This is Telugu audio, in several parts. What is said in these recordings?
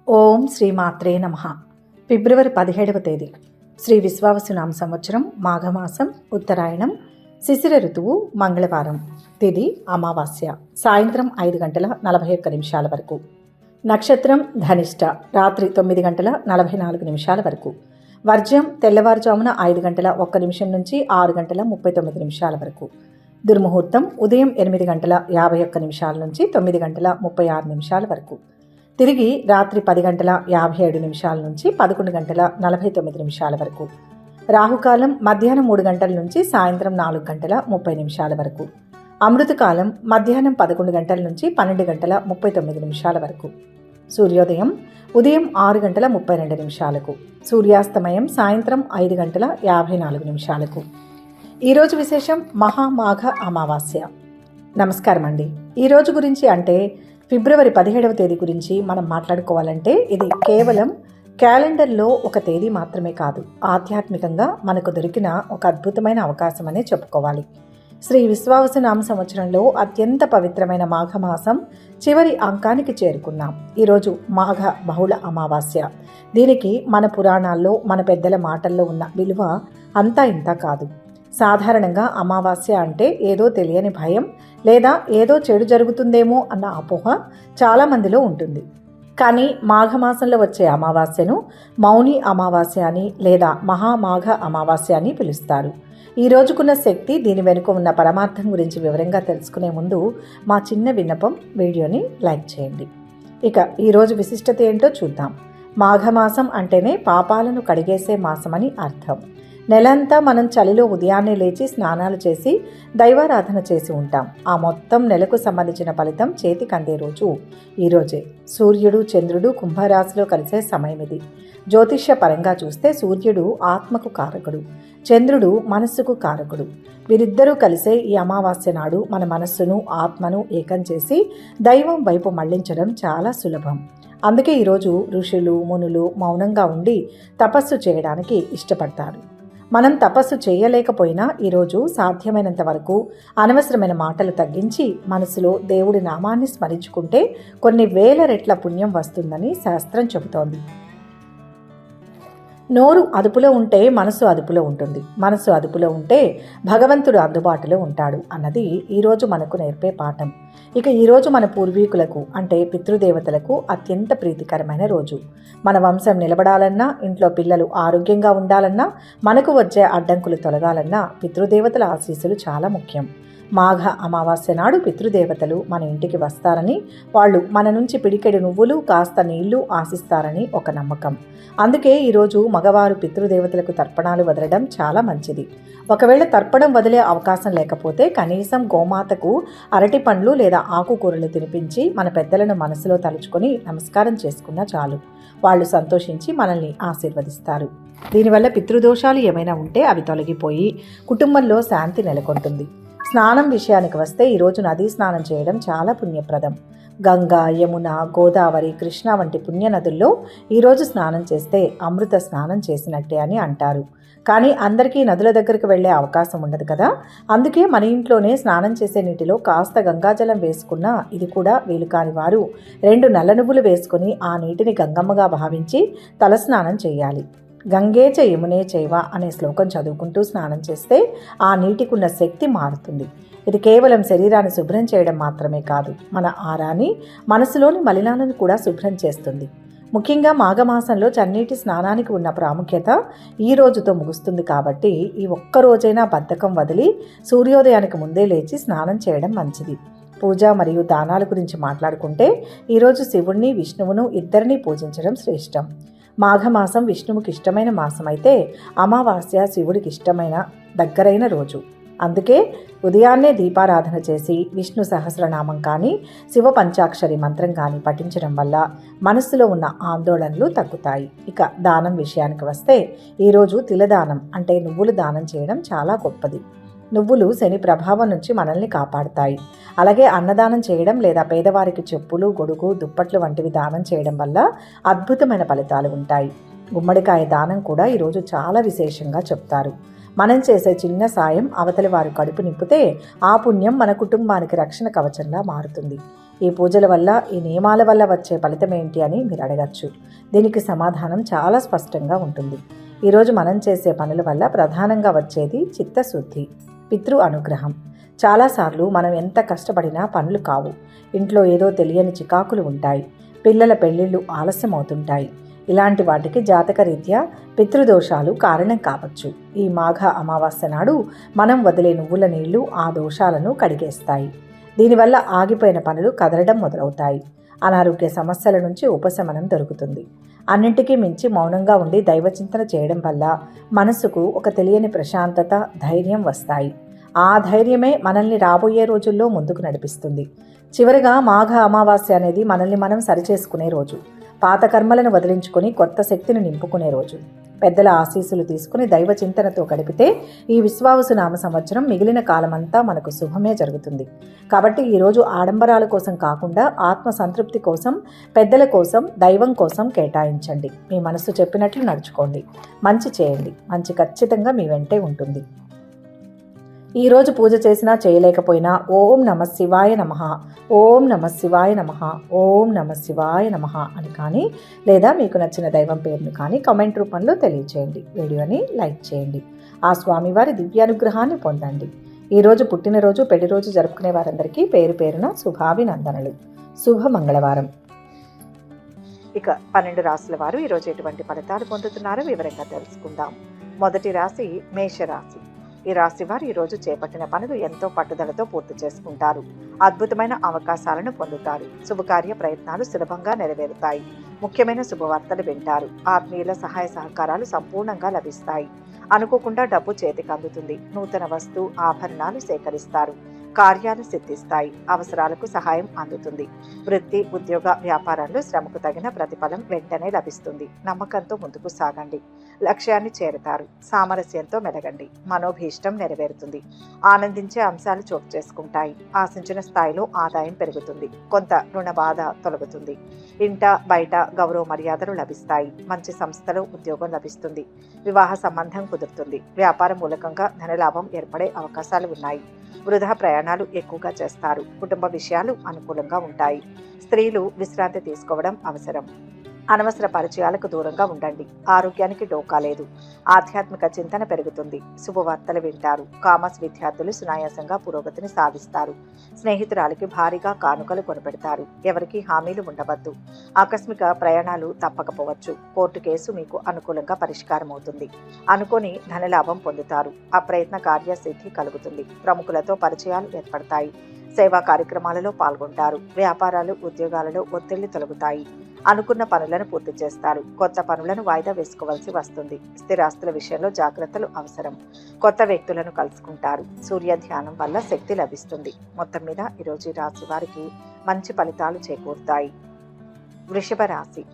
ఓం శ్రీ మాత్రే నమః. ఫిబ్రవరి 17వ తేదీ శ్రీ విశ్వావసునామ సంవత్సరం మాఘమాసం ఉత్తరాయణం శిశిర ఋతువు మంగళవారం. తిథి అమావాస్య. సాయంత్రం 5:41 వరకు. నక్షత్రం ధనిష్ట. రాత్రి 9:44 వరకు. వర్జ్యం తెల్లవారుజామున 5:01 నుంచి 6:39 వరకు. దుర్ముహూర్తం ఉదయం 8:51 నుంచి 9:36 వరకు. తిరిగి రాత్రి 10:57 నుంచి 11:49 వరకు. రాహుకాలం మధ్యాహ్నం 3 గంటల నుంచి సాయంత్రం 4:30 వరకు. అమృతకాలం మధ్యాహ్నం 11 గంటల నుంచి 12:39 వరకు. సూర్యోదయం ఉదయం 6:32. సూర్యాస్తమయం సాయంత్రం 5:54. ఈరోజు విశేషం మహామాఘ అమావాస్య. నమస్కారం అండి. ఈరోజు గురించి అంటే ఫిబ్రవరి 17వ తేదీ గురించి మనం మాట్లాడుకోవాలంటే ఇది కేవలం క్యాలెండర్లో ఒక తేదీ మాత్రమే కాదు, ఆధ్యాత్మికంగా మనకు దొరికిన ఒక అద్భుతమైన అవకాశం అనే చెప్పుకోవాలి. శ్రీ విశ్వావసునామ సంవత్సరంలో అత్యంత పవిత్రమైన మాఘమాసం చివరి అంకానికి చేరుకున్నాం. ఈరోజు మాఘ బహుళ అమావాస్య. దీనికి మన పురాణాల్లో మన పెద్దల మాటల్లో ఉన్న విలువ అంతా ఇంత కాదు. సాధారణంగా అమావాస్య అంటే ఏదో తెలియని భయం లేదా ఏదో చెడు జరుగుతుందేమో అన్న అపోహ చాలామందిలో ఉంటుంది. కానీ మాఘమాసంలో వచ్చే అమావాస్యను మౌని అమావాస్య అని లేదా మహామాఘ అమావాస్య అని పిలుస్తారు. ఈ రోజుకున్న శక్తి, దీని వెనుక ఉన్న పరమార్థం గురించి వివరంగా తెలుసుకునే ముందు మా చిన్న విన్నపం, వీడియోని లైక్ చేయండి. ఇక ఈరోజు విశిష్టత ఏంటో చూద్దాం. మాఘమాసం అంటేనే పాపాలను కడిగేసే మాసమని అర్థం. నెలంతా మనం చలిలో ఉదయాన్నే లేచి స్నానాలు చేసి దైవారాధన చేసి ఉంటాం. ఆ మొత్తం నెలకు సంబంధించిన ఫలితం చేతికి అందే రోజు ఈరోజే. సూర్యుడు చంద్రుడు కుంభరాశిలో కలిసే సమయం ఇది. జ్యోతిష్య పరంగా చూస్తే సూర్యుడు ఆత్మకు కారకుడు, చంద్రుడు మనస్సుకు కారకుడు. వీరిద్దరూ కలిసే ఈ అమావాస్య నాడు మన మనస్సును ఆత్మను ఏకం చేసి దైవం వైపు మళ్లించడం చాలా సులభం. అందుకే ఈరోజు ఋషులు మునులు మౌనంగా ఉండి తపస్సు చేయడానికి ఇష్టపడతారు. మనం తపస్సు చేయలేకపోయినా ఈరోజు సాధ్యమైనంత వరకు అనవసరమైన మాటలు తగ్గించి మనసులో దేవుడి నామాన్ని స్మరించుకుంటే కొన్ని వేల రెట్ల పుణ్యం వస్తుందని శాస్త్రం చెబుతోంది. నోరు అదుపులో ఉంటే మనసు అదుపులో ఉంటుంది, మనసు అదుపులో ఉంటే భగవంతుడు అందుబాటులో ఉంటాడు అన్నది ఈరోజు మనకు నేర్పే పాఠం. ఇక ఈరోజు మన పూర్వీకులకు అంటే పితృదేవతలకు అత్యంత ప్రీతికరమైన రోజు. మన వంశం నిలబడాలన్నా, ఇంట్లో పిల్లలు ఆరోగ్యంగా ఉండాలన్నా, మనకు వచ్చే అడ్డంకులు తొలగాలన్నా పితృదేవతల ఆశీస్సులు చాలా ముఖ్యం. మాఘ అమావాస్య నాడు పితృదేవతలు మన ఇంటికి వస్తారని, వాళ్ళు మన నుంచి పిడికెడు నువ్వులు కాస్త నీళ్లు ఆశిస్తారని ఒక నమ్మకం. అందుకే ఈరోజు మగవారు పితృదేవతలకు తర్పణాలు వదలడం చాలా మంచిది. ఒకవేళ తర్పణం వదిలే అవకాశం లేకపోతే కనీసం గోమాతకు అరటి పండ్లు లేదా ఆకుకూరలు తినిపించి మన పెద్దలను మనసులో తలుచుకొని నమస్కారం చేసుకున్నా చాలు. వాళ్ళు సంతోషించి మనల్ని ఆశీర్వదిస్తారు. దీనివల్ల పితృదోషాలు ఏమైనా ఉంటే అవి తొలగిపోయి కుటుంబంలో శాంతి నెలకొంటుంది. స్నానం విషయానికి వస్తే ఈరోజు నదీ స్నానం చేయడం చాలా పుణ్యప్రదం. గంగా, యమున, గోదావరి, కృష్ణ వంటి పుణ్య నదుల్లో ఈరోజు స్నానం చేస్తే అమృత స్నానం చేసినట్టే అని అంటారు. కానీ అందరికీ నదుల దగ్గరికి వెళ్ళే అవకాశం ఉండదు కదా. అందుకే మన ఇంట్లోనే స్నానం చేసే నీటిలో కాస్త గంగాజలం వేసుకున్నా, ఇది కూడా వీలు కాని వారు 2 నల్ల నువ్వులు వేసుకుని ఆ నీటిని గంగమ్మగా భావించి తలస్నానం చేయాలి. గంగే చ యమునే చైవ అనే శ్లోకం చదువుకుంటూ స్నానం చేస్తే ఆ నీటికున్న శక్తి మారుతుంది. ఇది కేవలం శరీరాన్ని శుభ్రం చేయడం మాత్రమే కాదు, మన ఆరాని, మనసులోని మలినాలను కూడా శుభ్రం చేస్తుంది. ముఖ్యంగా మాఘమాసంలో చన్నీటి స్నానానికి ఉన్న ప్రాముఖ్యత ఈ రోజుతో ముగుస్తుంది కాబట్టి ఈ ఒక్క రోజైనా బద్ధకం వదిలి సూర్యోదయానికి ముందే లేచి స్నానం చేయడం మంచిది. పూజ మరియు దానాల గురించి మాట్లాడుకుంటే ఈరోజు శివుణ్ణి విష్ణువును ఇద్దరినీ పూజించడం శ్రేష్టం. మాఘమాసం విష్ణువుకి ఇష్టమైన మాసం అయితే అమావాస్య శివుడికి ఇష్టమైన దగ్గరైన రోజు. అందుకే ఉదయాన్నే దీపారాధన చేసి విష్ణు సహస్రనామం కానీ శివ పంచాక్షరి మంత్రం కానీ పఠించడం వల్ల మనస్సులో ఉన్న ఆందోళనలు తగ్గుతాయి. ఇక దానం విషయానికి వస్తే ఈరోజు తిలదానం అంటే నువ్వులు దానం చేయడం చాలా గొప్పది. నువ్వులు శని ప్రభావం నుంచి మనల్ని కాపాడుతాయి. అలాగే అన్నదానం చేయడం లేదా పేదవారికి చెప్పులు, గొడుగు, దుప్పట్లు వంటివి దానం చేయడం వల్ల అద్భుతమైన ఫలితాలు ఉంటాయి. గుమ్మడికాయ దానం కూడా ఈరోజు చాలా విశేషంగా చెప్తారు. మనం చేసే చిన్న సాయం అవతలి వారి కడుపు నింపితే ఆ పుణ్యం మన కుటుంబానికి రక్షణ కవచంలా మారుతుంది. ఈ పూజల వల్ల, ఈ నియమాల వల్ల వచ్చే ఫలితం ఏంటి అని మీరు అడగచ్చు. దీనికి సమాధానం చాలా స్పష్టంగా ఉంటుంది. ఈరోజు మనం చేసే పనుల వల్ల ప్రధానంగా వచ్చేది చిత్తశుద్ధి, పితృ అనుగ్రహం. చాలాసార్లు మనం ఎంత కష్టపడినా పనులు కావు. ఇంట్లో ఏదో తెలియని చికాకులు ఉంటాయి. పిల్లల పెళ్లిళ్ళు ఆలస్యం అవుతుంటాయి. ఇలాంటి వాటికి జాతకరీత్యా పితృదోషాలు కారణం కావచ్చు. ఈ మాఘ అమావాస్య నాడు మనం వదిలే నువ్వుల నీళ్లు ఆ దోషాలను కడిగేస్తాయి. దీనివల్ల ఆగిపోయిన పనులు కదలడం మొదలవుతాయి. అనారోగ్య సమస్యల నుంచి ఉపశమనం దొరుకుతుంది. అన్నింటికీ మించి మౌనంగా ఉండి దైవచింతన చేయడం వల్ల మనసుకు ఒక తెలియని ప్రశాంతత, ధైర్యం వస్తాయి. ఆ ధైర్యమే మనల్ని రాబోయే రోజుల్లో ముందుకు నడిపిస్తుంది. చివరిగా మాఘ అమావాస్య అనేది మనల్ని మనం సరిచేసుకునే రోజు. పాత కర్మలను వదిలించుకొని కొత్త శక్తిని నింపుకునే రోజు. పెద్దల ఆశీస్సులు తీసుకుని దైవ చింతనతో గడిపితే ఈ విశ్వావసు నామ సంవత్సరం మిగిలిన కాలమంతా మనకు శుభమే జరుగుతుంది. కాబట్టి ఈరోజు ఆడంబరాల కోసం కాకుండా ఆత్మ సంతృప్తి కోసం, పెద్దల కోసం, దైవం కోసం కేటాయించండి. మీ మనసు చెప్పినట్లు నడుచుకోండి. మంచి చేయండి. మంచి ఖచ్చితంగా మీ వెంటే ఉంటుంది. ఈరోజు పూజ చేసినా చేయలేకపోయినా ఓం నమ శివాయ నమః, ఓం నమ శివాయ నమః, ఓం నమ శివాయ నమః అని కానీ, లేదా మీకు నచ్చిన దైవం పేరును కానీ కామెంట్ రూపంలో తెలియచేయండి. వీడియోని లైక్ చేయండి. ఆ స్వామివారి దివ్యానుగ్రహాన్ని పొందండి. ఈరోజు పుట్టినరోజు, పెళ్లిరోజు జరుపుకునే వారందరికీ పేరు పేరున శుభాభినందనలు. శుభ మంగళవారం. ఇక 12 రాశుల వారు ఈరోజు ఎటువంటి ఫలితాలు పొందుతున్నారో వివరంగా తెలుసుకుందాం. మొదటి రాశి మేషరాశి. ఈ రాశి వారు ఈరోజు చేపట్టిన పనులు ఎంతో పట్టుదలతో పూర్తి చేసుకుంటారు. అద్భుతమైన అవకాశాలను పొందుతారు. శుభకార్య ప్రయత్నాలు సులభంగా నెరవేరుతాయి. ముఖ్యమైన శుభవార్తలు వింటారు. ఆత్మీయుల సహాయ సహకారాలు సంపూర్ణంగా లభిస్తాయి. అనుకోకుండా డబ్బు చేతికి అందుతుంది. నూతన వస్తు ఆభరణాలు సేకరిస్తారు. కార్యాలు సిద్ధిస్తాయి. అవసరాలకు సహాయం అందుతుంది. వృత్తి, ఉద్యోగ, వ్యాపారాల్లో శ్రమకు తగిన ప్రతిఫలం వెంటనే లభిస్తుంది. నమ్మకంతో ముందుకు సాగండి. లక్ష్యాన్ని చేరుతారు. సామరస్యంతో మెలగండి. మనోభీష్టం నెరవేరుతుంది. ఆనందించే అంశాలు చోటు చేసుకుంటాయి. ఆశించిన స్థాయిలో ఆదాయం పెరుగుతుంది. కొంత రుణ బాధ తొలగుతుంది. ఇంట బయట గౌరవ మర్యాదలు లభిస్తాయి. మంచి సంస్థలో ఉద్యోగం లభిస్తుంది. వివాహ సంబంధం కుదురుతుంది. వ్యాపార మూలకంగా ధనలాభం ఏర్పడే అవకాశాలు ఉన్నాయి. వృధా ప్రయాణాలు ఎక్కువగా చేస్తారు. కుటుంబ విషయాలు అనుకూలంగా ఉంటాయి. స్త్రీలు విశ్రాంతి తీసుకోవడం అవసరం. అనవసర పరిచయాలకు దూరంగా ఉండండి. ఆరోగ్యానికి డోకా లేదు. ఆధ్యాత్మిక చింతన పెరుగుతుంది. శుభవార్తలు వింటారు. కామర్స్ విద్యార్థులు సునాయాసంగా పురోగతిని సాధిస్తారు. స్నేహితురాలికి భారీగా కానుకలు కొనిపెడతారు. ఎవరికి హామీలు ఉండవద్దు. ఆకస్మిక ప్రయాణాలు తప్పకపోవచ్చు. కోర్టు కేసు మీకు అనుకూలంగా పరిష్కారం అవుతుంది. అనుకోని ధనలాభం పొందుతారు. అప్రయత్న కార్యసిద్ధి కలుగుతుంది. ప్రముఖులతో పరిచయాలు ఏర్పడతాయి. సేవా కార్యక్రమాలలో పాల్గొంటారు. వ్యాపారాలు, ఉద్యోగాలలో ఒత్తిళ్లు తొలగుతాయి. అనుకున్న పనులను పూర్తి చేస్తారు. కొత్త పనులను వాయిదా వేసుకోవాల్సి వస్తుంది. స్థిరాస్తుల విషయంలో జాగ్రత్తలు అవసరం. కొత్త వ్యక్తులను కలుసుకుంటారు. సూర్య ధ్యానం వల్ల శక్తి లభిస్తుంది. మొత్తం మీద ఈరోజు ఈ రాశి వారికి మంచి ఫలితాలు చేకూరుతాయి. వృషభ రాశి.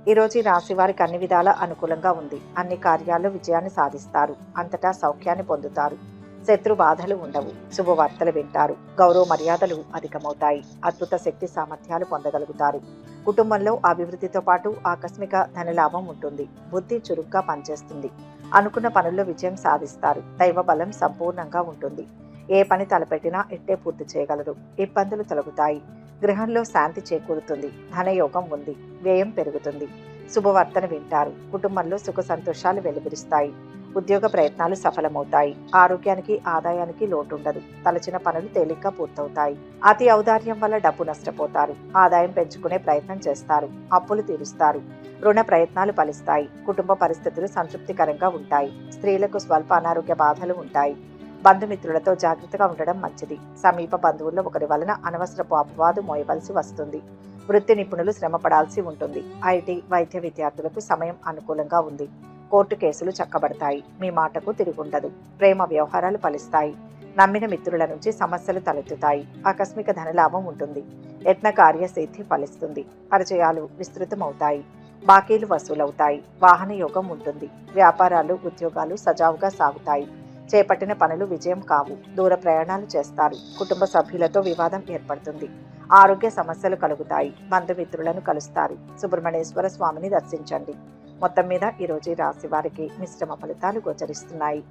ఈరోజు ఈ రాశి వారికి అన్ని విధాలా అనుకూలంగా ఉంది. అన్ని కార్యాల్లో విజయాన్ని సాధిస్తారు. అంతటా సౌఖ్యాన్ని పొందుతారు. శత్రు బాధలు ఉండవు. శుభవార్తలు వింటారు. గౌరవ మర్యాదలు అధికమవుతాయి. అద్భుత శక్తి సామర్థ్యాలు పొందగలుగుతారు. కుటుంబంలో అభివృద్ధితో పాటు ఆకస్మిక ధనలాభం ఉంటుంది. బుద్ధి చురుగ్గా పనిచేస్తుంది. అనుకున్న పనుల్లో విజయం సాధిస్తారు. దైవ బలం సంపూర్ణంగా ఉంటుంది. ఏ పని తలపెట్టినా ఇట్టే పూర్తి చేయగలరు. ఇబ్బందులు తొలగుతాయి. గృహంలో శాంతి చేకూరుతుంది. ధనయోగం ఉంది. వ్యయం పెరుగుతుంది. శుభవార్తను వింటారు. కుటుంబంలో సుఖ సంతోషాలు వెలువరిస్తాయి. ఉద్యోగ ప్రయత్నాలు సఫలమవుతాయి. ఆరోగ్యానికి, ఆదాయానికి లోటుండదు. తలచిన పనులు తేలిగ్గా పూర్తవుతాయి. అతి ఔదార్యం వల్ల డబ్బు నష్టపోతారు. ఆదాయం పెంచుకునే ప్రయత్నం చేస్తారు. అప్పులు తీరుస్తారు. రుణ ప్రయత్నాలు ఫలిస్తాయి. కుటుంబ పరిస్థితులు సంతృప్తికరంగా ఉంటాయి. స్త్రీలకు స్వల్ప అనారోగ్య బాధలు ఉంటాయి. బంధుమిత్రులతో జాగ్రత్తగా ఉండడం మంచిది. సమీప బంధువుల్లో ఒకరి వలన అనవసరపు అపవాదు మోయవలసి వస్తుంది. వృత్తి నిపుణులు శ్రమ పడాల్సి ఉంటుంది. ఐటీ, వైద్య విద్యార్థులకు సమయం అనుకూలంగా ఉంది. కోర్టు కేసులు చక్కబడతాయి. మీ మాటకు తిరుగుండదు. ప్రేమ వ్యవహారాలు ఫలిస్తాయి. నమ్మిన మిత్రుల నుంచి సమస్యలు తలెత్తుతాయి. ఆకస్మిక ధనలాభం ఉంటుంది. యత్న కార్యసిద్ధి ఫలిస్తుంది. పరిచయాలు విస్తృతమవుతాయి. బాకీలు వసూలవుతాయి. వాహన యోగం ఉంటుంది. వ్యాపారాలు, ఉద్యోగాలు సజావుగా సాగుతాయి. చేపట్టిన పనులు విజయం కావు. దూర ప్రయాణాలు చేస్తారు. కుటుంబ సభ్యులతో వివాదం ఏర్పడుతుంది. ఆరోగ్య సమస్యలు కలుగుతాయి. బంధుమిత్రులను కలుస్తారు. సుబ్రహ్మణ్యేశ్వర స్వామిని దర్శించండి. మొత్తం మీద ఈరోజు రాశి వారికి మిశ్రమ ఫలితాలు గోచరిస్తున్నాయి.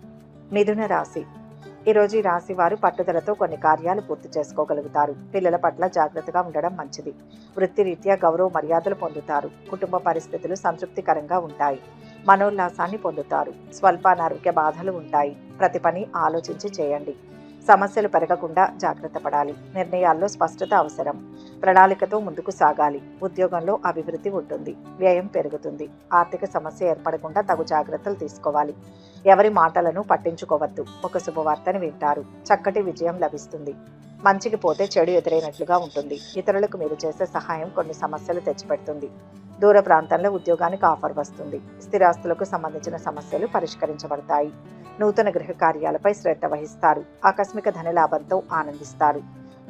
మిథున రాశి. ఈరోజు ఈ రాశి వారు పట్టుదలతో కొన్ని కార్యాలు పూర్తి చేసుకోగలుగుతారు. పిల్లల పట్ల జాగ్రత్తగా ఉండడం మంచిది. వృత్తిరీత్యా గౌరవ మర్యాదలు పొందుతారు. కుటుంబ పరిస్థితులు సంతృప్తికరంగా ఉంటాయి. మనోల్లాసాన్ని పొందుతారు. స్వల్ప అనారోగ్య బాధలు ఉంటాయి. ప్రతి పని ఆలోచించి చేయండి. సమస్యలు పెరగకుండా జాగ్రత్త పడాలి. నిర్ణయాల్లో స్పష్టత అవసరం. ప్రణాళికతో ముందుకు సాగాలి. ఉద్యోగంలో అభివృద్ధి ఉంటుంది. వ్యయం పెరుగుతుంది. ఆర్థిక సమస్య ఏర్పడకుండా తగు జాగ్రత్తలు తీసుకోవాలి. ఎవరి మాటలను పట్టించుకోవద్దు. ఒక శుభవార్తను వింటారు. చక్కటి విజయం లభిస్తుంది. మంచికి పోతే చెడు ఎదురైనట్లుగా ఉంటుంది. ఇతరులకు మీరు చేసే సహాయం కొన్ని సమస్యలు తెచ్చిపెడుతుంది. దూర ప్రాంతంలో ఉద్యోగానికి ఆఫర్ వస్తుంది. స్థిరాస్తులకు సంబంధించిన సమస్యలు పరిష్కరించబడతాయి. నూతన గృహ కార్యాలపై శ్రద్ధ వహిస్తారు. ఆకస్మిక ధనలాభంతో ఆనందిస్తారు.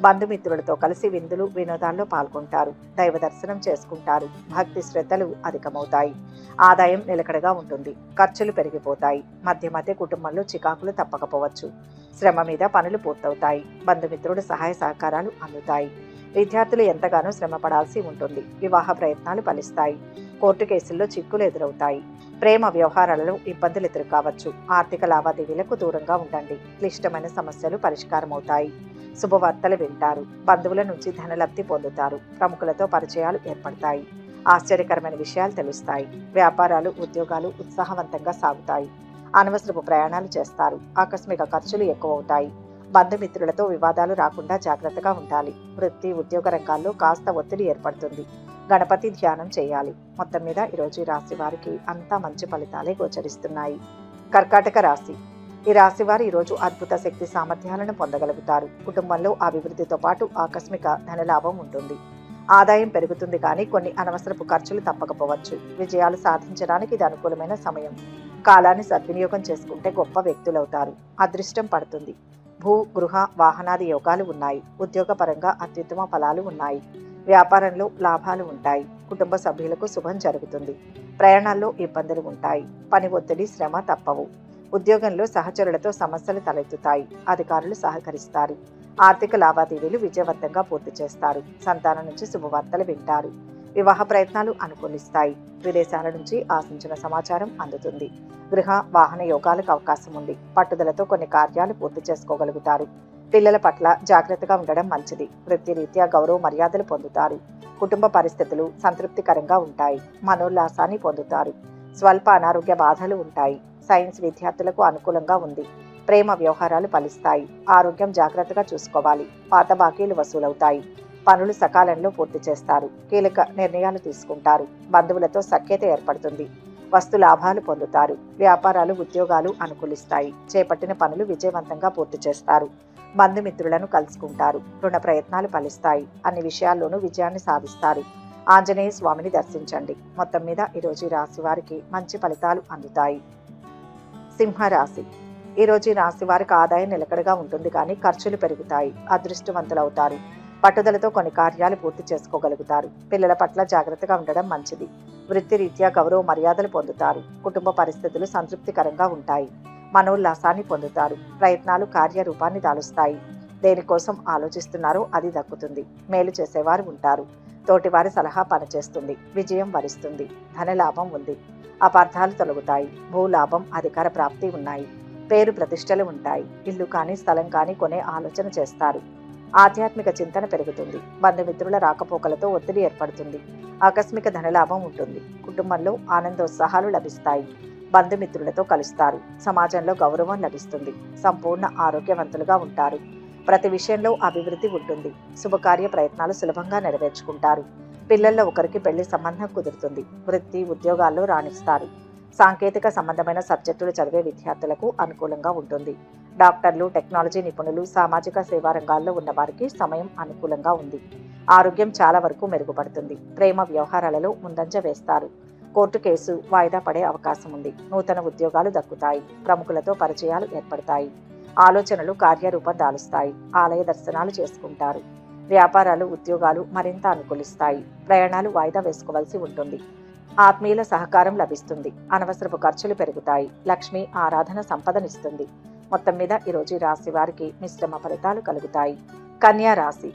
బంధుమిత్రులతో కలిసి విందులు వినోదాల్లో పాల్గొంటారు. దైవ దర్శనం చేసుకుంటారు. భక్తి శ్రద్ధలు అధికమవుతాయి. ఆదాయం నిలకడగా ఉంటుంది. ఖర్చులు పెరిగిపోతాయి. మధ్య మధ్య కుటుంబంలో చికాకులు తప్పకపోవచ్చు. శ్రమ మీద పనులు పూర్తవుతాయి. బంధుమిత్రుల సహాయ సహకారాలు అందుతాయి. విద్యార్థులు ఎంతగానో శ్రమ పడాల్సి ఉంటుంది. వివాహ ప్రయత్నాలు ఫలిస్తాయి. కోర్టు కేసుల్లో చిక్కులు ఎదురవుతాయి. ప్రేమ వ్యవహారాలలో ఇబ్బందులు ఎదురుకావచ్చు. ఆర్థిక లావాదేవీలకు దూరంగా ఉండండి. క్లిష్టమైన సమస్యలు పరిష్కారమవుతాయి. శుభవార్తలు వింటారు. బంధువుల నుంచి ధనలబ్ధి పొందుతారు. ప్రముఖులతో పరిచయాలు ఏర్పడతాయి. ఆశ్చర్యకరమైన విషయాలు తెలుస్తాయి. వ్యాపారాలు ఉద్యోగాలు ఉత్సాహవంతంగా సాగుతాయి. అనవసరపు ప్రయాణాలు చేస్తారు. ఆకస్మిక ఖర్చులు ఎక్కువవుతాయి. బంధుమిత్రులతో వివాదాలు రాకుండా జాగ్రత్తగా ఉండాలి. వృత్తి ఉద్యోగ రంగాల్లో కాస్త ఒత్తిడి ఏర్పడుతుంది. గణపతి ధ్యానం చేయాలి. మొత్తం మీద ఈరోజు ఈ రాశి వారికి అంతా మంచి ఫలితాలే గోచరిస్తున్నాయి. కర్కాటక రాశి. ఈ రాశి వారు ఈరోజు అద్భుత శక్తి సామర్థ్యాలను పొందగలుగుతారు. కుటుంబంలో అభివృద్ధితో పాటు ఆకస్మిక ధనలాభం ఉంటుంది. ఆదాయం పెరుగుతుంది కానీ కొన్ని అనవసరపు ఖర్చులు తప్పకపోవచ్చు. విజయాలు సాధించడానికి ఇది అనుకూలమైన సమయం. కాలాన్ని సద్వినియోగం చేసుకుంటే గొప్ప వ్యక్తులవుతారు. అదృష్టం పడుతుంది. భూ గృహ వాహనాది యోగాలు ఉన్నాయి. ఉద్యోగపరంగా అత్యుత్తమ ఫలాలు ఉన్నాయి. వ్యాపారంలో లాభాలు ఉంటాయి. కుటుంబ సభ్యులకు శుభం జరుగుతుంది. ప్రయాణాల్లో ఇబ్బందులు ఉంటాయి. పని ఒత్తిడి శ్రమ తప్పవు. ఉద్యోగంలో సహచరులతో సమస్యలు తలెత్తుతాయి. అధికారులు సహకరిస్తారు. ఆర్థిక లావాదేవీలు విజయవంతంగా పూర్తి చేస్తారు. సంతానం నుంచి శుభవార్తలు వింటారు. వివాహ ప్రయత్నాలు అనుకూలిస్తాయి. విదేశాల నుంచి ఆశించిన సమాచారం అందుతుంది. గృహ వాహన యోగాలకు అవకాశం ఉంది. పట్టుదలతో కొన్ని కార్యాలు పూర్తి చేసుకోగలుగుతారు. పిల్లల పట్ల జాగ్రత్తగా ఉండడం మంచిది. వృత్తిరీత్యా గౌరవ మర్యాదలు పొందుతారు. కుటుంబ పరిస్థితులు సంతృప్తికరంగా ఉంటాయి. మనోల్లాసాన్ని పొందుతారు. స్వల్ప అనారోగ్య బాధలు ఉంటాయి. సైన్స్ విద్యార్థులకు అనుకూలంగా ఉంది. ప్రేమ వ్యవహారాలు ఫలిస్తాయి. ఆరోగ్యం జాగ్రత్తగా చూసుకోవాలి. పాత బాకీలు వసూలవుతాయి. పనులు సకాలంలో పూర్తి చేస్తారు. కీలక నిర్ణయాలు తీసుకుంటారు. బంధువులతో సఖ్యత ఏర్పడుతుంది. వస్తు లాభాలు పొందుతారు. వ్యాపారాలు ఉద్యోగాలు అనుకూలిస్తాయి. చేపట్టిన పనులు విజయవంతంగా పూర్తి చేస్తారు. బంధుమిత్రులను కలుసుకుంటారు. రుణ ప్రయత్నాలు ఫలిస్తాయి. అన్ని విషయాల్లోనూ విజయాన్ని సాధిస్తారు. ఆంజనేయ స్వామిని దర్శించండి. మొత్తం మీద ఈరోజు ఈ రాశి వారికి మంచి ఫలితాలు అందుతాయి. సింహరాశి. ఈరోజు ఈ రాశి వారికి ఆదాయం నిలకడగా ఉంటుంది కానీ ఖర్చులు పెరుగుతాయి. అదృష్టవంతులవుతారు. పట్టుదలతో కొన్ని కార్యాలు పూర్తి చేసుకోగలుగుతారు. పిల్లల పట్ల జాగ్రత్తగా ఉండడం మంచిది. వృత్తిరీత్యా గౌరవ మర్యాదలు పొందుతారు. కుటుంబ పరిస్థితులు సంతృప్తికరంగా ఉంటాయి. మనోల్లాసాన్ని పొందుతారు. ప్రయత్నాలు కార్యరూపాన్ని దాలుస్తాయి. దేనికోసం ఆలోచిస్తున్నారో అది దక్కుతుంది. మేలు చేసేవారు ఉంటారు. తోటివారి సలహా పనిచేస్తుంది. విజయం వరిస్తుంది. ధనలాభం ఉంది. అపార్థాలు తొలగుతాయి. భూలాభం అధికార ప్రాప్తి ఉన్నాయి. పేరు ప్రతిష్టలు ఉంటాయి. ఇల్లు కానీ స్థలం కానీ కొనే ఆలోచన చేస్తారు. ఆధ్యాత్మిక చింతన పెరుగుతుంది. బంధుమిత్రుల రాకపోకలతో ఒత్తిడి ఏర్పడుతుంది. ఆకస్మిక ధనలాభం ఉంటుంది. కుటుంబంలో ఆనందోత్సాహాలు లభిస్తాయి. బంధుమిత్రులతో కలుస్తారు. సమాజంలో గౌరవం లభిస్తుంది. సంపూర్ణ ఆరోగ్యవంతులుగా ఉంటారు. ప్రతి విషయంలో అభివృద్ధి ఉంటుంది. శుభకార్య ప్రయత్నాలు సులభంగా నెరవేర్చుకుంటారు. పిల్లల్లో ఒకరికి పెళ్లి సంబంధం కుదురుతుంది. వృత్తి ఉద్యోగాల్లో రాణిస్తారు. సాంకేతిక సంబంధమైన సబ్జెక్టులు చదివే విద్యార్థులకు అనుకూలంగా ఉంటుంది. డాక్టర్లు, టెక్నాలజీ నిపుణులు, సామాజిక సేవా రంగాల్లో ఉన్న వారికి సమయం అనుకూలంగా ఉంది. ఆరోగ్యం చాలా వరకు మెరుగుపడుతుంది. ప్రేమ వ్యవహారాలలో ముందంజ వేస్తారు. కోర్టు కేసు వాయిదా పడే అవకాశం ఉంది. నూతన ఉద్యోగాలు దక్కుతాయి. ప్రముఖులతో పరిచయాలు ఏర్పడతాయి. ఆలోచనలు కార్యరూపం దాలుస్తాయి. ఆలయ దర్శనాలు చేసుకుంటారు. వ్యాపారాలు ఉద్యోగాలు మరింత అనుకూలిస్తాయి. ప్రయాణాలు వాయిదా వేసుకోవాల్సి ఉంటుంది. ఆత్మీయుల సహకారం లభిస్తుంది. అనవసరపు ఖర్చులు పెరుగుతాయి. లక్ష్మి ఆరాధన సంపదనిస్తుంది. మొత్తం మీద ఈరోజు ఈ రాశి వారికి మిశ్రమ ఫలితాలు కలుగుతాయి. కన్యా రాశి.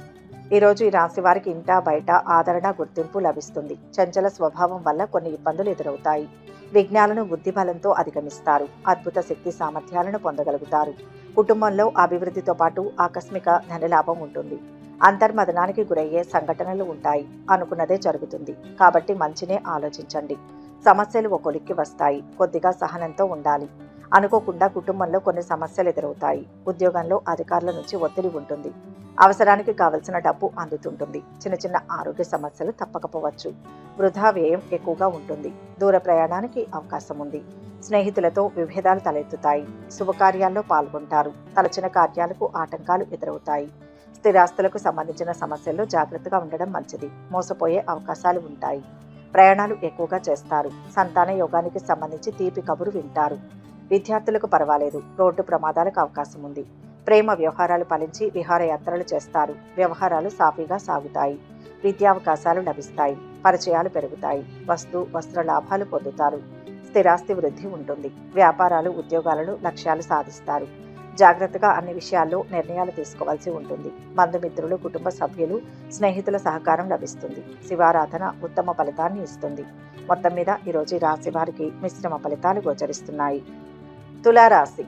ఈరోజు ఈ రాశి వారికి ఇంటా బయట ఆదరణ గుర్తింపు లభిస్తుంది. చంచల స్వభావం వల్ల కొన్ని ఇబ్బందులు ఎదురవుతాయి. విఘ్నాలను బుద్ధిబలంతో అధిగమిస్తారు. అద్భుత శక్తి సామర్థ్యాలను పొందగలుగుతారు. కుటుంబంలో అభివృద్ధితో పాటు ఆకస్మిక ధనలాభం ఉంటుంది. అంతర్మదనానికి గురయ్యే సంఘటనలు ఉంటాయి. అనుకున్నదే జరుగుతుంది. కాబట్టి మంచినే ఆలోచించండి. సమస్యలు ఒక కొలిక్కి వస్తాయి. కొద్దిగా సహనంతో ఉండాలి. అనుకోకుండా కుటుంబంలో కొన్ని సమస్యలు ఎదురవుతాయి. ఉద్యోగంలో అధికారుల నుంచి ఒత్తిడి ఉంటుంది. అవసరానికి కావలసిన డబ్బు అందుతుంటుంది. చిన్న చిన్న ఆరోగ్య సమస్యలు తప్పకపోవచ్చు. వృధా వ్యయం ఎక్కువగా ఉంటుంది. దూర ప్రయాణానికి అవకాశం ఉంది. స్నేహితులతో విభేదాలు తలెత్తుతాయి. శుభకార్యాల్లో పాల్గొంటారు. తలచిన కార్యాలకు ఆటంకాలు ఎదురవుతాయి. స్థిరాస్తులకు సంబంధించిన సమస్యల్లో జాగ్రత్తగా ఉండడం మంచిది. మోసపోయే అవకాశాలు ఉంటాయి. ప్రయాణాలు ఎక్కువగా చేస్తారు. సంతాన యోగానికి సంబంధించి తీపి కబురు వింటారు. విద్యార్థులకు పర్వాలేదు. రోడ్డు ప్రమాదాలకు అవకాశం ఉంది. ప్రేమ వ్యవహారాలు ఫలించి విహారయాత్రలు చేస్తారు. వ్యవహారాలు సాఫీగా సాగుతాయి. విద్యావకాశాలు లభిస్తాయి. పరిచయాలు పెరుగుతాయి. వస్త్ర లాభాలు పొందుతారు. స్థిరాస్తి వృద్ధి ఉంటుంది. వ్యాపారాలు ఉద్యోగాలలో లక్ష్యాలు సాధిస్తారు. జాగ్రత్తగా అన్ని విషయాల్లో నిర్ణయాలు తీసుకోవాల్సి ఉంటుంది. బంధుమిత్రులు, కుటుంబ సభ్యులు, స్నేహితుల సహకారం లభిస్తుంది. శివారాధన ఉత్తమ ఫలితాన్ని ఇస్తుంది. మొత్తం మీద ఈరోజు రాశి వారికి మిశ్రమ ఫలితాలు గోచరిస్తున్నాయి. తులారాశి.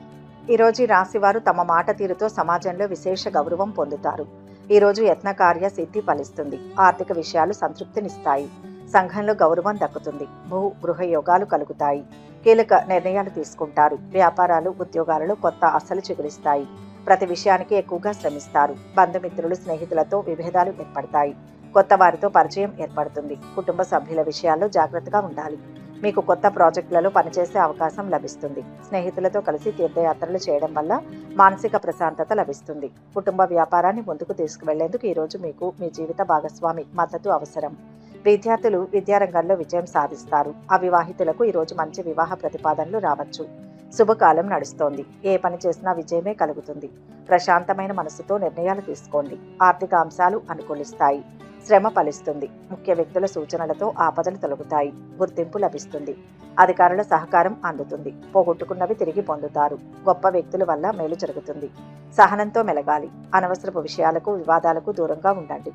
ఈరోజు రాశి వారు తమ మాట తీరుతో సమాజంలో విశేష గౌరవం పొందుతారు. ఈరోజు యత్న కార్య సిద్ధి ఫలిస్తుంది. ఆర్థిక విషయాలు సంతృప్తినిస్తాయి. సంఘంలో గౌరవం దక్కుతుంది. గృహ యోగాలు కలుగుతాయి. కీలక నిర్ణయాలు తీసుకుంటారు. వ్యాపారాలు ఉద్యోగాలలో కొత్త ఆశలు చిగురిస్తాయి. ప్రతి విషయానికి ఎక్కువగా శ్రమిస్తారు. బంధుమిత్రులు, స్నేహితులతో విభేదాలు ఏర్పడతాయి. కొత్త వారితో పరిచయం ఏర్పడుతుంది. కుటుంబ సభ్యుల విషయాల్లో జాగ్రత్తగా ఉండాలి. మీకు కొత్త ప్రాజెక్టులలో పనిచేసే అవకాశం లభిస్తుంది. స్నేహితులతో కలిసి తీర్థయాత్రలు చేయడం వల్ల మానసిక ప్రశాంతత లభిస్తుంది. కుటుంబ వ్యాపారాన్ని ముందుకు తీసుకువెళ్లేందుకు ఈరోజు మీకు మీ జీవిత భాగస్వామి మద్దతు అవసరం. విద్యార్థులు విద్యారంగంలో విజయం సాధిస్తారు. అవివాహితులకు ఈరోజు మంచి వివాహ ప్రతిపాదనలు రావచ్చు. శుభకాలం నడుస్తోంది. ఏ పని చేసినా విజయమే కలుగుతుంది. ప్రశాంతమైన మనసుతో నిర్ణయాలు తీసుకోండి. ఆర్థిక అంశాలు అనుకూలిస్తాయి. శ్రమ ఫలిస్తుంది. ముఖ్య వ్యక్తుల సూచనలతో ఆపదలు తొలగుతాయి. గుర్తింపు లభిస్తుంది. అధికారుల సహకారం అందుతుంది. పోగొట్టుకున్నవి తిరిగి పొందుతారు. గొప్ప వ్యక్తుల వల్ల మేలు జరుగుతుంది. సహనంతో మెలగాలి. అనవసరపు విషయాలకు, వివాదాలకు దూరంగా ఉండండి.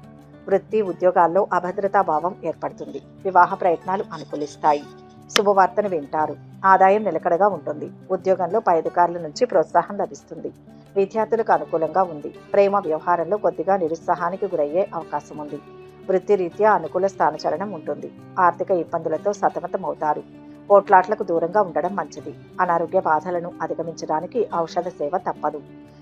వృత్తి ఉద్యోగాల్లో అభద్రతా భావం ఏర్పడుతుంది. వివాహ ప్రయత్నాలు అనుకూలిస్తాయి. శుభవార్తను వింటారు. ఆదాయం నిలకడగా ఉంటుంది. ఉద్యోగంలో పై అధికారుల నుంచి ప్రోత్సాహం లభిస్తుంది. విద్యార్థులకు అనుకూలంగా ఉంది. ప్రేమ వ్యవహారంలో కొద్దిగా నిరుత్సాహానికి గురయ్యే అవకాశం ఉంది. వృత్తిరీత్యా అనుకూల స్థానచలనం ఉంటుంది. ఆర్థిక ఇబ్బందులతో సతమతమవుతారు. పోట్లాట్లకు దూరంగా ఉండడం మంచిది. అనారోగ్య బాధలను అధిగమించడానికి ఔషధ సేవ తప్పదు.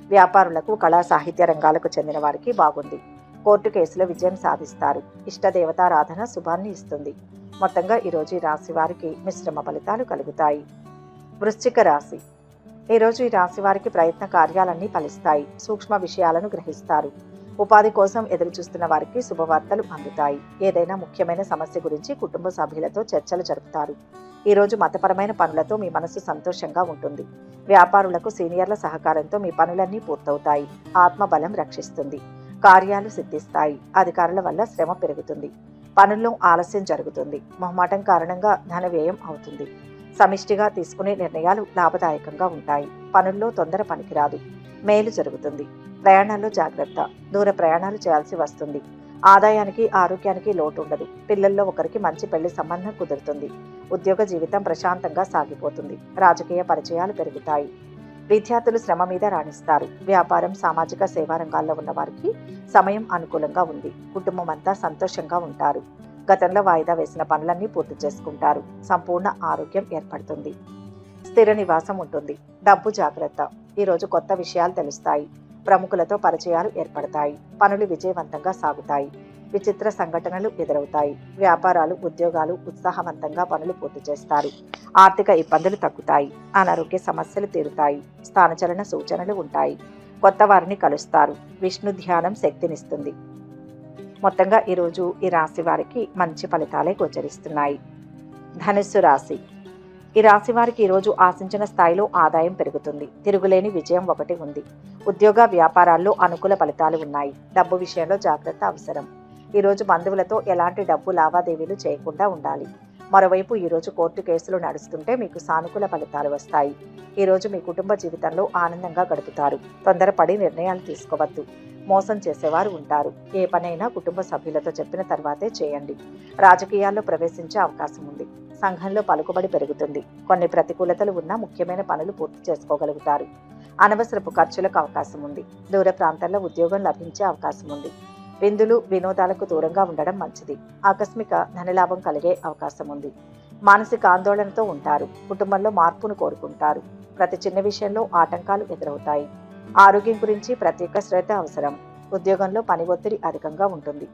వ్యాపారులకు, కళా సాహిత్య రంగాలకు చెందిన వారికి బాగుంది. కోర్టు కేసులో విజయం సాధిస్తారు. ఇష్టదేవతారాధన శుభాన్ని ఇస్తుంది. మొత్తంగా ఈరోజు ఈ రాశి వారికి మిశ్రమ ఫలితాలు కలుగుతాయి. వృశ్చిక రాశి. ఈరోజు ఈ రాశి వారికి ప్రయత్న కార్యాలన్నీ ఫలిస్తాయి. సూక్ష్మ విషయాలను గ్రహిస్తారు. ఉపాధి కోసం ఎదురు చూస్తున్న వారికి శుభవార్తలు అందుతాయి. ఏదైనా ముఖ్యమైన సమస్య గురించి కుటుంబ సభ్యులతో చర్చలు జరుపుతారు. ఈరోజు మతపరమైన పనులతో మీ మనసు సంతోషంగా ఉంటుంది. వ్యాపారులకు సీనియర్ల సహకారంతో మీ పనులన్నీ పూర్తవుతాయి. ఆత్మబలం రక్షిస్తుంది. కార్యాలు సిద్ధిస్తాయి. అధికారుల వల్ల శ్రమ పెరుగుతుంది. పనుల్లో ఆలస్యం జరుగుతుంది. మొహమాటం కారణంగా ధన వ్యయం అవుతుంది. సమిష్టిగా తీసుకునే నిర్ణయాలు లాభదాయకంగా ఉంటాయి. పనుల్లో తొందర పనికిరాదు. మేలు జరుగుతుంది. ప్రయాణాల్లో జాగ్రత్త. దూర ప్రయాణాలు చేయాల్సి వస్తుంది. ఆదాయానికి, ఆరోగ్యానికి లోటు ఉండదు. పిల్లల్లో ఒకరికి మంచి పెళ్లి సంబంధం కుదురుతుంది. ఉద్యోగ జీవితం ప్రశాంతంగా సాగిపోతుంది. రాజకీయ పరిచయాలు పెరుగుతాయి. విద్యార్థులు శ్రమ మీద రాణిస్తారు. వ్యాపారం, సామాజిక సేవా రంగాల్లో ఉన్న వారికి సమయం అనుకూలంగా ఉంది. కుటుంబం అంతా సంతోషంగా ఉంటారు. గతంలో వాయిదా వేసిన పనులన్నీ పూర్తి చేసుకుంటారు. సంపూర్ణ ఆరోగ్యం ఏర్పడుతుంది. స్థిర నివాసం ఉంటుంది. డబ్బు జాగ్రత్త. ఈరోజు కొత్త విషయాలు తెలుస్తాయి. ప్రముఖులతో పరిచయాలు ఏర్పడతాయి. పనులు విజయవంతంగా సాగుతాయి. విచిత్ర సంఘటనలు ఎదురవుతాయి. వ్యాపారాలు, ఉద్యోగాలు ఉత్సాహవంతంగా పనులు పూర్తి చేస్తారు. ఆర్థిక ఇబ్బందులు తగ్గుతాయి. అనారోగ్య సమస్యలు తీరుతాయి. స్థానచలన సూచనలు ఉంటాయి. కొత్త వారిని కలుస్తారు. విష్ణు ధ్యానం శక్తినిస్తుంది. మొత్తంగా ఈరోజు ఈ రాశి వారికి మంచి ఫలితాలే గోచరిస్తున్నాయి. ధనుస్సు రాశి. ఈ రాశి వారికి ఈరోజు ఆశించిన స్థాయిలో ఆదాయం పెరుగుతుంది. తిరుగులేని విజయం ఒకటి ఉంది. ఉద్యోగ వ్యాపారాల్లో అనుకూల ఫలితాలు ఉన్నాయి. డబ్బు విషయంలో జాగ్రత్త అవసరం. ఈరోజు బంధువులతో ఎలాంటి డబ్బు లావాదేవీలు చేయకుండా ఉండాలి. మరోవైపు ఈరోజు కోర్టు కేసులు నడుస్తుంటే మీకు సానుకూల ఫలితాలు వస్తాయి. ఈరోజు మీ కుటుంబ జీవితంలో ఆనందంగా గడుపుతారు. తొందరపడి నిర్ణయాలు తీసుకోవద్దు. మోసం చేసేవారు ఉంటారు. ఏ పనైనా కుటుంబ సభ్యులతో చెప్పిన తర్వాతే చేయండి. రాజకీయాల్లో ప్రవేశించే అవకాశం ఉంది. సంఘంలో పలుకుబడి పెరుగుతుంది. కొన్ని ప్రతికూలతలు ఉన్నా ముఖ్యమైన పనులు పూర్తి చేసుకోగలుగుతారు. అనవసరపు ఖర్చులకు అవకాశం ఉంది. దూర ప్రాంతాల్లో ఉద్యోగం లభించే అవకాశం ఉంది. విందులు వినోదాలకు దూరంగా ఉండడం మంచిది. ఆకస్మిక ధనలాభం కలిగే అవకాశం ఉంది. మానసిక ఆందోళనతో ఉంటారు. కుటుంబంలో మార్పును కోరుకుంటారు. ప్రతి చిన్న విషయంలో ఆటంకాలు ఎదురవుతాయి. ఆరోగ్యం గురించి ప్రత్యేక శ్రద్ధ అవసరం. ఉద్యోగంలో పని ఒత్తిడి అధికంగా ఉంటుంది.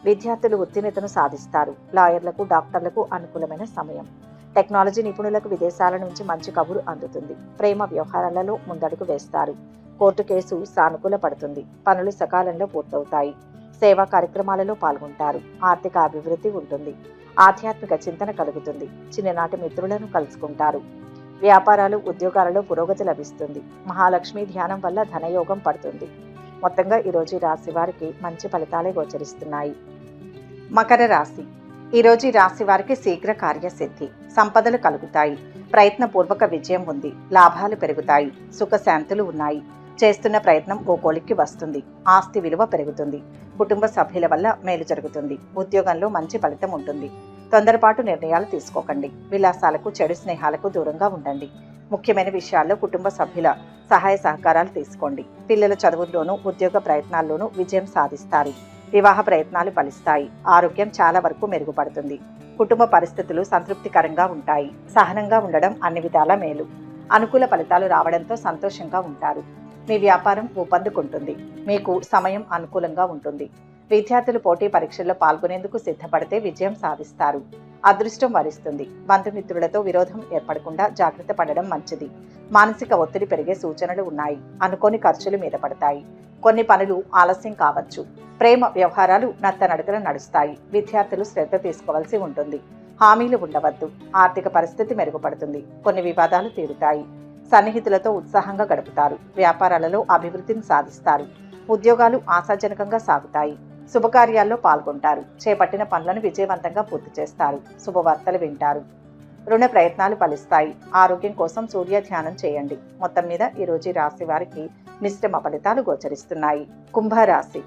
విద్యార్థులు ఉత్తీర్ణతను సాధిస్తారు. లాయర్లకు, డాక్టర్లకు అనుకూలమైన సమయం. టెక్నాలజీ నిపుణులకు విదేశాల నుంచి మంచి కబురు అందుతుంది. ప్రేమ వ్యవహారాలలో ముందడుగు వేస్తారు. కోర్టు కేసు సానుకూల పడుతుంది. పనులు సకాలంలో పూర్తవుతాయి. సేవా కార్యక్రమాలలో పాల్గొంటారు. ఆర్థిక అభివృద్ధి ఉంటుంది. ఆధ్యాత్మిక చింతన కలుగుతుంది. చిన్ననాటి మిత్రులను కలుసుకుంటారు. వ్యాపారాలు, ఉద్యోగాలలో పురోగతి లభిస్తుంది. మహాలక్ష్మి ధ్యానం వల్ల ధనయోగం పడుతుంది. మొత్తంగా ఈరోజు ఈ రాశి వారికి మంచి ఫలితాలే గోచరిస్తున్నాయి. మకర రాశి. ఈరోజు ఈ రాశి వారికి శీఘ్ర కార్యసిద్ధి, సంపదలు కలుగుతాయి. ప్రయత్నపూర్వక విజయం ఉంది. లాభాలు పెరుగుతాయి. సుఖశాంతులు ఉన్నాయి. చేస్తున్న ప్రయత్నం ఓ కొలిక్కి వస్తుంది. ఆస్తి విలువ పెరుగుతుంది. కుటుంబ సభ్యుల వల్ల మేలు జరుగుతుంది. ఉద్యోగంలో మంచి ఫలితం ఉంటుంది. తొందరపాటు నిర్ణయాలు తీసుకోకండి. విలాసాలకు, చెడు స్నేహాలకు దూరంగా ఉండండి. ముఖ్యమైన విషయాల్లో కుటుంబ సభ్యుల సహాయ సహకారాలు తీసుకోండి. పిల్లల చదువుల్లోనూ, ఉద్యోగ ప్రయత్నాల్లోనూ విజయం సాధిస్తారు. వివాహ ప్రయత్నాలు ఫలిస్తాయి. ఆరోగ్యం చాలా వరకు మెరుగుపడుతుంది. కుటుంబ పరిస్థితులు సంతృప్తికరంగా ఉంటాయి. సహనంగా ఉండడం అన్ని విధాలా మేలు. అనుకూల ఫలితాలు రావడంతో సంతోషంగా ఉంటారు. మీ వ్యాపారం ఊపందుకుంటుంది. మీకు సమయం అనుకూలంగా ఉంటుంది. విద్యార్థులు పోటీ పరీక్షల్లో పాల్గొనేందుకు సిద్ధపడితే విజయం సాధిస్తారు. అదృష్టం వరిస్తుంది. బంధుమిత్రులతో విరోధం ఏర్పడకుండా జాగ్రత్త పడడం మంచిది. మానసిక ఒత్తిడి పెరిగే సూచనలు ఉన్నాయి. అనుకోని ఖర్చులు మీద పడతాయి. కొన్ని పనులు ఆలస్యం కావచ్చు. ప్రేమ వ్యవహారాలు నత్తనడకన నడుస్తాయి. విద్యార్థులు శ్రద్ధ తీసుకోవాల్సి ఉంటుంది. హామీలు ఉండవద్దు. ఆర్థిక పరిస్థితి మెరుగుపడుతుంది. కొన్ని వివాదాలు తీరుతాయి. సన్నిహితులతో ఉత్సాహంగా గడుపుతారు. వ్యాపారాలలో అభివృద్ధిని సాధిస్తారు. ఉద్యోగాలు ఆశాజనకంగా సాగుతాయి. శుభకార్యాల్లో పాల్గొంటారు. చేపట్టిన పనులను విజయవంతంగా పూర్తి చేస్తారు. శుభవార్తలు వింటారు. రుణ ప్రయత్నాలు ఫలిస్తాయి. ఆరోగ్యం కోసం సూర్య ధ్యానం చేయండి. మొత్తం మీద ఈరోజు రాశి వారికి మిశ్రమ ఫలితాలు గోచరిస్తున్నాయి. కుంభరాశి.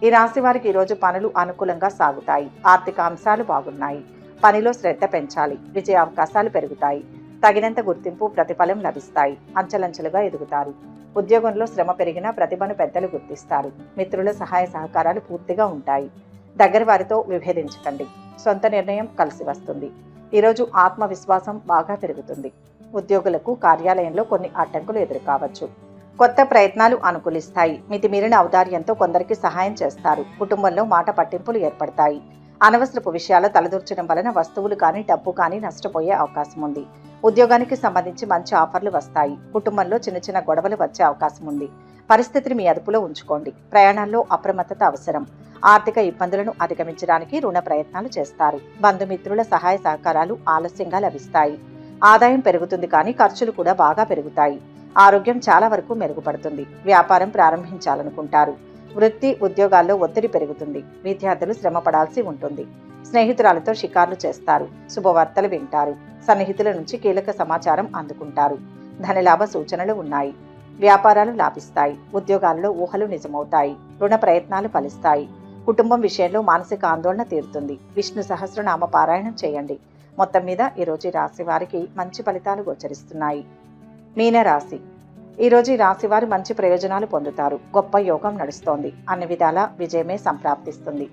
ఈ రాశి వారికి ఈరోజు పనులు అనుకూలంగా సాగుతాయి. ఆర్థిక అంశాలు బాగున్నాయి. పనిలో శ్రద్ధ పెంచాలి. విజయ అవకాశాలు పెరుగుతాయి. తగినంత గుర్తింపు, ప్రతిఫలం లభిస్తాయి. అంచెలంచెలుగా ఎదుగుతారు. ఉద్యోగంలో శ్రమ పెరిగినా ప్రతిభను పెద్దలు గుర్తిస్తారు. మిత్రుల సహాయ సహకారాలు పూర్తిగా ఉంటాయి. దగ్గర వారితో విభేదించకండి. సొంత నిర్ణయం కలిసి వస్తుంది. ఈరోజు ఆత్మవిశ్వాసం బాగా పెరుగుతుంది. ఉద్యోగులకు కార్యాలయంలో కొన్ని అడ్డంకులు ఎదురుకావచ్చు. కొత్త ప్రయత్నాలు అనుకూలిస్తాయి. మితిమీరిన ఔదార్యంతో కొందరికి సహాయం చేస్తారు. కుటుంబంలో మాట పట్టింపులు ఏర్పడతాయి. అనవసరపు విషయాలు తలదూర్చడం వలన వస్తువులు కానీ, డబ్బు కానీ నష్టపోయే అవకాశం ఉంది. ఉద్యోగానికి సంబంధించి మంచి ఆఫర్లు వస్తాయి. కుటుంబంలో చిన్న చిన్న గొడవలు వచ్చే అవకాశం ఉంది. పరిస్థితిని మీ అదుపులో ఉంచుకోండి. ప్రయాణాల్లో అప్రమత్తత అవసరం. ఆర్థిక ఇబ్బందులను అధిగమించడానికి రుణ ప్రయత్నాలు చేస్తారు. బంధుమిత్రుల సహాయ సహకారాలు ఆలస్యంగా లభిస్తాయి. ఆదాయం పెరుగుతుంది కానీ ఖర్చులు కూడా బాగా పెరుగుతాయి. ఆరోగ్యం చాలా వరకు మెరుగుపడుతుంది. వ్యాపారం ప్రారంభించాలనుకుంటారు. వృత్తి, ఉద్యోగాల్లో ఒత్తిడి పెరుగుతుంది. విద్యార్థులు శ్రమ పడాల్సి ఉంటుంది. స్నేహితురాలతో షికార్లు చేస్తారు. శుభవార్తలు వింటారు. సన్నిహితుల నుంచి కీలక సమాచారం అందుకుంటారు. ధనలాభ సూచనలు ఉన్నాయి. వ్యాపారాలు లాభిస్తాయి. ఉద్యోగాలలో ఊహలు నిజమవుతాయి. రుణ ప్రయత్నాలు ఫలిస్తాయి. కుటుంబం విషయంలో మానసిక ఆందోళన తీరుతుంది. విష్ణు సహస్రనామ పారాయణం చేయండి. మొత్తం మీద ఈరోజు రాశి వారికి మంచి ఫలితాలు గోచరిస్తున్నాయి. మీనరాశి. ఈరోజు ఈ రాశి వారు మంచి ప్రయోజనాలు పొందుతారు. గొప్ప యోగం నడుస్తోంది. అన్ని విధాల విజయమే సంప్రాప్తిస్తుంది.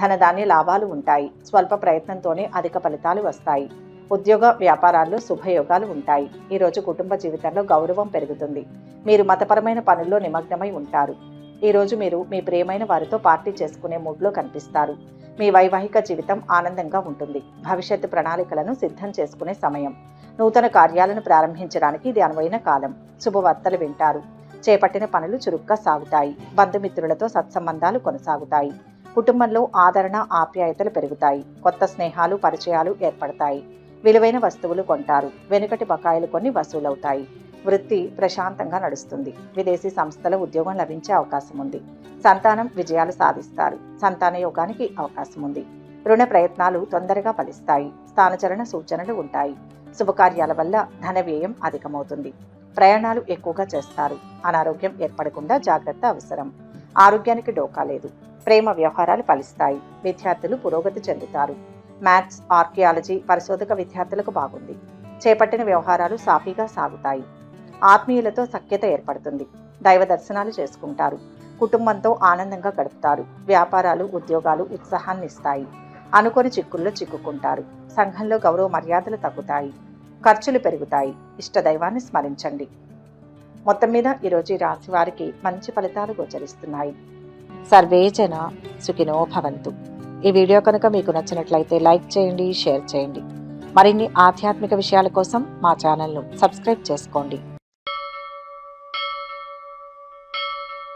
ధనధాన్య లాభాలు ఉంటాయి. స్వల్ప ప్రయత్నంతోనే అధిక ఫలితాలు వస్తాయి. ఉద్యోగ వ్యాపారాల్లో శుభయోగాలు ఉంటాయి. ఈరోజు కుటుంబ జీవితంలో గౌరవం పెరుగుతుంది. మీరు మతపరమైన పనుల్లో నిమగ్నమై ఉంటారు. ఈరోజు మీరు మీ ప్రియమైన వారితో పార్టీ చేసుకునే మూడ్లో కనిపిస్తారు. మీ వైవాహిక జీవితం ఆనందంగా ఉంటుంది. భవిష్యత్తు ప్రణాళికలను సిద్ధం చేసుకునే సమయం. నూతన కార్యాలను ప్రారంభించడానికి ఇది అనువైన కాలం. శుభవార్తలు వింటారు. చేపట్టిన పనులు చురుగ్గా సాగుతాయి. బంధుమిత్రులతో సత్సంబంధాలు కొనసాగుతాయి. కుటుంబంలో ఆదరణ, ఆప్యాయతలు పెరుగుతాయి. కొత్త స్నేహాలు, పరిచయాలు ఏర్పడతాయి. విలువైన వస్తువులు కొంటారు. వెనుకటి బకాయిలు కొన్ని వసూలవుతాయి. వృత్తి ప్రశాంతంగా నడుస్తుంది. విదేశీ సంస్థల ఉద్యోగం లభించే అవకాశం ఉంది. సంతానం విజయాలు సాధిస్తారు. సంతాన యోగానికి అవకాశం ఉంది. రుణ ప్రయత్నాలు తొందరగా ఫలిస్తాయి. స్థానచలన సూచనలు ఉంటాయి. శుభకార్యాల వల్ల ధన వ్యయం అధికమవుతుంది. ప్రయాణాలు ఎక్కువగా చేస్తారు. అనారోగ్యం ఏర్పడకుండా జాగ్రత్త అవసరం. ఆరోగ్యానికి డోకా లేదు. ప్రేమ వ్యవహారాలు ఫలిస్తాయి. విద్యార్థులు పురోగతి చెందుతారు. మ్యాథ్స్, ఆర్కియాలజీ పరిశోధక విద్యార్థులకు బాగుంది. చేపట్టిన వ్యవహారాలు సాఫీగా సాగుతాయి. ఆత్మీయులతో సఖ్యత ఏర్పడుతుంది. దైవ దర్శనాలు చేసుకుంటారు. కుటుంబంతో ఆనందంగా గడుపుతారు. వ్యాపారాలు, ఉద్యోగాలు ఉత్సాహాన్ని ఇస్తాయి. అనుకోని చిక్కుల్లో చిక్కుకుంటారు. సంఘంలో గౌరవ మర్యాదలు తగ్గుతాయి. ఖర్చులు పెరుగుతాయి. ఇష్టదైవాన్ని స్మరించండి. మొత్తం మీద ఈరోజు ఈ రాశి వారికి మంచి ఫలితాలు గోచరిస్తున్నాయి. సర్వే జన సుఖినో భవంతు. ఈ వీడియో కనుక మీకు నచ్చినట్లయితే లైక్ చేయండి, షేర్ చేయండి. మరిన్ని ఆధ్యాత్మిక విషయాల కోసం మా ఛానల్ను సబ్స్క్రైబ్ చేసుకోండి.